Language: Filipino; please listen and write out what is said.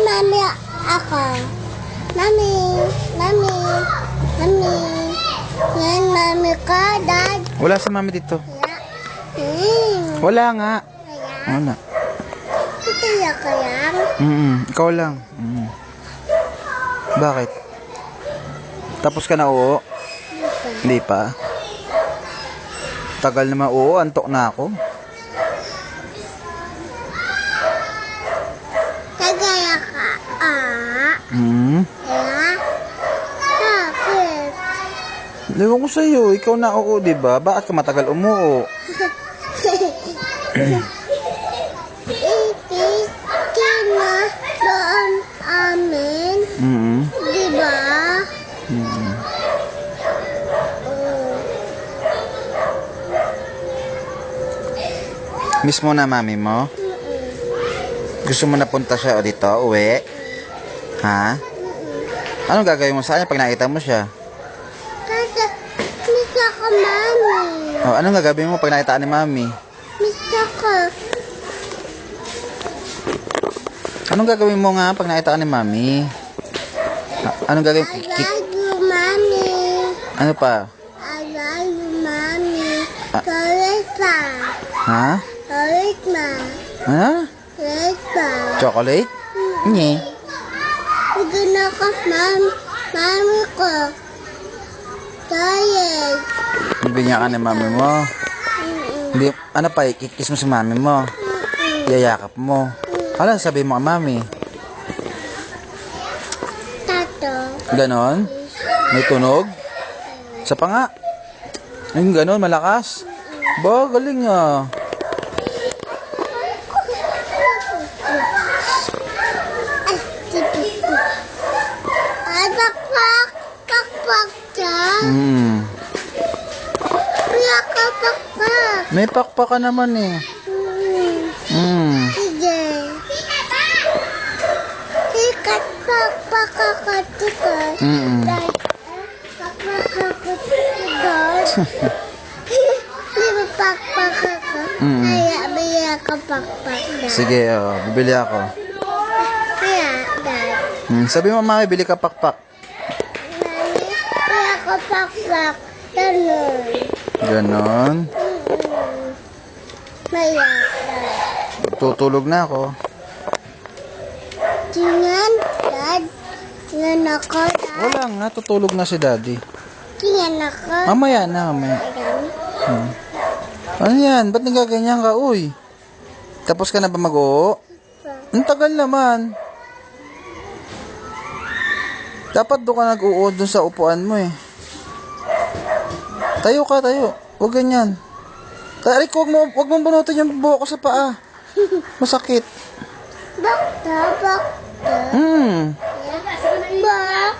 mami ako. Mami. Mami. Mami. Yan, mami ko, dad. Wala si mami dito. Hmm. Wala nga. Kaya? Wala. Ito ya kaya? Ikaw lang. Bakit? Tapos ka na oo? Hindi pa. Tagal naman oo, antok na ako. Kagaya ka. Kaya? Bakit? Ewan ko sa'yo, ikaw na oo, diba? Bakit ka matagal umuo? Kina doon amin. Diba? Miss mo na mami mo? Gusto mo na punta siya o dito, uwi? Ha? Anong gagawin mo sa kanya pag nakita mo siya? Kasi miss ako, mami. Oh, anong gagawin mo pag nakita ni mami? Miss ako. Anong gagawin mo nga pag nakita ka ni mami? Anong gagawin? I love you, mami. Ano pa? I love you, mami. Correct pa. Ha? Correct ma. Ha? Correct pa. Chocolate? Nye. Ito na ako, mami ko. Correct. Bibigyan ka ni mami mo. Hindi, ano pa, ikikis mo si mami mo. Yayakap mo. Ano sabi mo kay mami? Tato. Ganon? May tunog? Sa pa nga. Ayun, ganon, malakas. Ba, galing ah. Ay, pakpak. Pakpak dyan. Kaya ka pakpak. May pakpak ka naman eh. Sige. Ikat pakpak ako dito. Pakpak ako dito. Di ba pakpak ako? Kaya bili ako pakpak dad. Sige, bibili ako. Kaya dad. Sabi mo, mami, bili ka pakpak. Mami, kaya ako pakpak. Ganun. Ganon. Kaya dad. Tutulog na ako. Tingnan, dad. Tingnan ako, dad. Wala nga, tutulog na si daddy. Tingnan ako. Mamaya na, mamaya. Ayan. Ano yan? Ba't nagaganyan ka, uy? Tapos ka na ba mag-oo? Ang tagal naman. Dapat doon ka nag-uod doon sa upuan mo eh. Tayo ka, tayo. Huwag ganyan. Tarik, huwag mong bunutin yung buhok ko sa paa. Masakit. Bakta. Hmm. Bak.